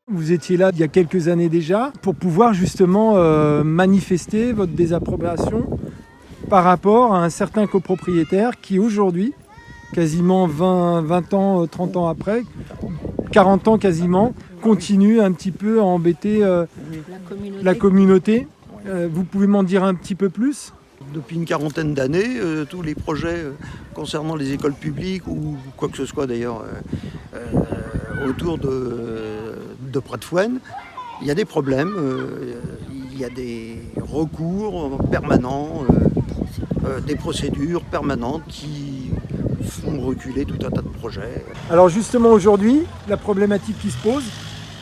Vous étiez là il y a quelques années déjà pour pouvoir justement manifester votre désapprobation par rapport à un certain copropriétaire qui aujourd'hui, quasiment 20 ans, 30 ans après, 40 ans quasiment, continue un petit peu à embêter la communauté. Vous pouvez m'en dire un petit peu plus ? Depuis une quarantaine d'années, tous les projets concernant les écoles publiques ou quoi que ce soit d'ailleurs autour de Prat-de-Fouenne, il y a des problèmes, il y a des recours permanents, des procédures permanentes qui font reculer tout un tas de projets. Alors justement aujourd'hui, la problématique qui se pose,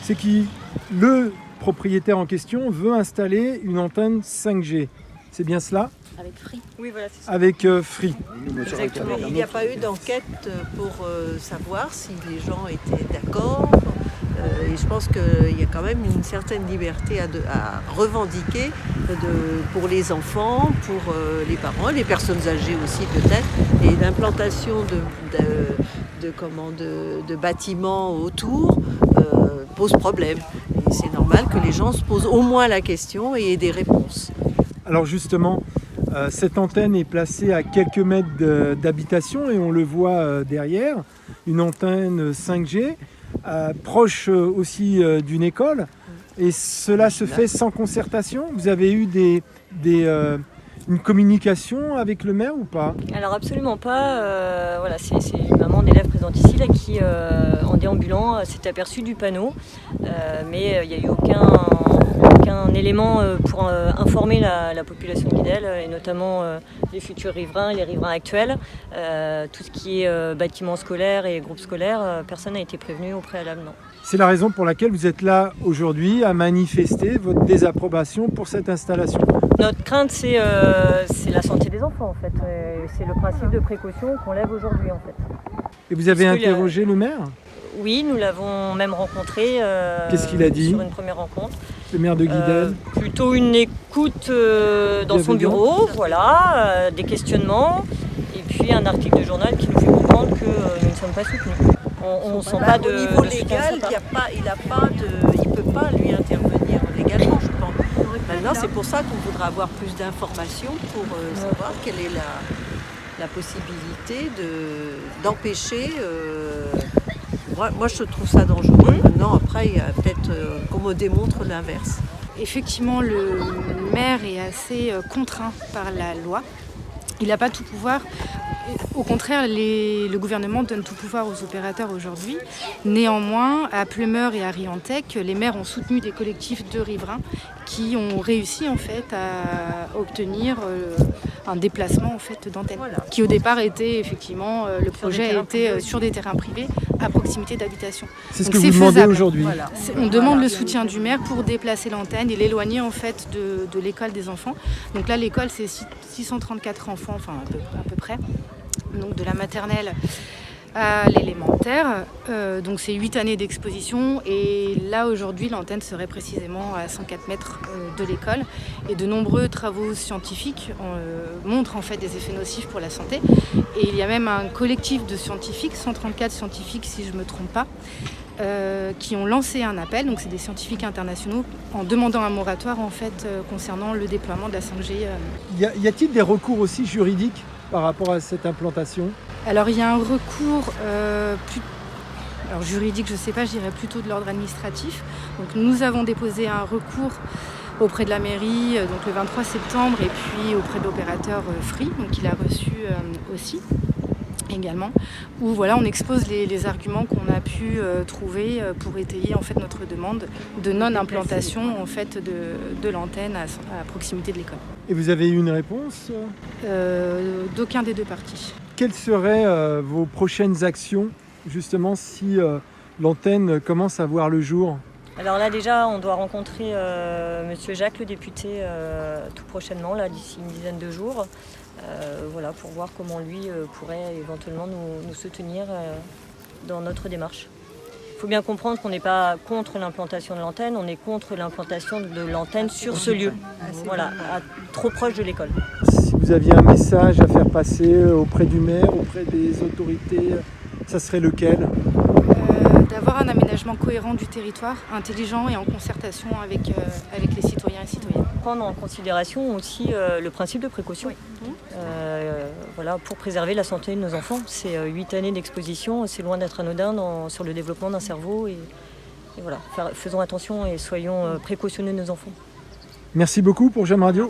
c'est que le propriétaire en question veut installer une antenne 5G. C'est bien cela ? Avec Free. Oui, voilà, c'est ça. Avec Free. Exactement. Il n'y a pas eu d'enquête pour savoir si les gens étaient d'accord. Et je pense qu'il y a quand même une certaine liberté à revendiquer pour les enfants, pour les parents, les personnes âgées aussi peut-être. Et l'implantation de bâtiments autour pose problème. Et c'est normal que les gens se posent au moins la question et aient des réponses. Alors justement, cette antenne est placée à quelques mètres d'habitation et on le voit derrière, une antenne 5G, proche aussi d'une école. Et cela se fait sans concertation ? Vous avez eu une communication avec le maire ou pas ? Alors absolument pas. Voilà, c'est une maman d'élève présente ici là, qui, en déambulant, s'est aperçue du panneau. Mais il n'y a eu aucun élément pour informer la population de Guidel, et notamment les futurs riverains et les riverains actuels. Tout ce qui est bâtiments scolaires et groupes scolaires, personne n'a été prévenu au préalable, non. C'est la raison pour laquelle vous êtes là aujourd'hui à manifester votre désapprobation pour cette installation. Notre crainte, c'est la santé des enfants, en fait. C'est le principe de précaution qu'on lève aujourd'hui, en fait. Et vous avez interrogé le maire ? Oui, nous l'avons même rencontré. Qu'est-ce qu'il a dit ? Sur une première rencontre. Le maire de Guidel ? Plutôt une écoute dans son bureau, voilà, des questionnements, et puis un article de journal qui nous fait comprendre que nous ne sommes pas soutenus. On ne sent pas de... Au niveau légal, il ne peut pas lui intervenir légalement, je pense. Maintenant, c'est pour ça qu'on voudra avoir plus d'informations pour savoir quelle est la possibilité d'empêcher... Moi, je trouve ça dangereux. Maintenant, après, il y a peut-être qu'on me démontre l'inverse. Effectivement, le maire est assez contraint par la loi. Il n'a pas tout pouvoir. Au contraire, le gouvernement donne tout pouvoir aux opérateurs aujourd'hui. Néanmoins, à Pleumeur et à Riantec, les maires ont soutenu des collectifs de riverains qui ont réussi en fait à obtenir un déplacement en fait d'antenne. Voilà. Qui au départ était effectivement le projet était sur des terrains privés à proximité d'habitations. C'est ce que vous demandez aujourd'hui. Voilà. On demande le soutien du maire pour déplacer l'antenne et l'éloigner en fait de l'école des enfants. Donc là, l'école c'est 634 enfants, enfin à peu près. Donc de la maternelle à l'élémentaire. Donc c'est 8 années d'exposition et là aujourd'hui l'antenne serait précisément à 104 mètres de l'école et de nombreux travaux scientifiques montrent en fait des effets nocifs pour la santé et il y a même un collectif de scientifiques, 134 scientifiques si je ne me trompe pas, qui ont lancé un appel, donc c'est des scientifiques internationaux, en demandant un moratoire en fait concernant le déploiement de la 5G. Y a-t-il des recours aussi juridiques par rapport à cette implantation ? Alors il y a un recours juridique, je ne sais pas, je dirais plutôt de l'ordre administratif. Donc nous avons déposé un recours auprès de la mairie donc le 23 septembre et puis auprès de l'opérateur Free, donc il a reçu aussi également, où voilà, on expose les arguments qu'on a pu trouver pour étayer en fait notre demande de non-implantation en fait de l'antenne à proximité de l'école. Et vous avez eu une réponse ? D'aucun des deux parties. Quelles seraient vos prochaines actions justement si l'antenne commence à voir le jour ? Alors là déjà, on doit rencontrer Monsieur Jacques, le député, tout prochainement, là, d'ici une dizaine de jours. Voilà, pour voir comment lui pourrait éventuellement nous soutenir dans notre démarche. Il faut bien comprendre qu'on n'est pas contre l'implantation de l'antenne, on est contre l'implantation de l'antenne sur ce lieu, voilà, trop proche de l'école. vous aviez un message à faire passer auprès du maire, auprès des autorités, ça serait lequel ? D'avoir un aménagement cohérent du territoire, intelligent et en concertation avec les citoyens et citoyennes. Prendre en considération aussi le principe de précaution. Oui. Voilà, pour préserver la santé de nos enfants. C'est 8 années d'exposition, c'est loin d'être anodin sur le développement d'un cerveau. Et voilà, faisons attention et soyons précautionneux de nos enfants. Merci beaucoup pour J'aime Radio.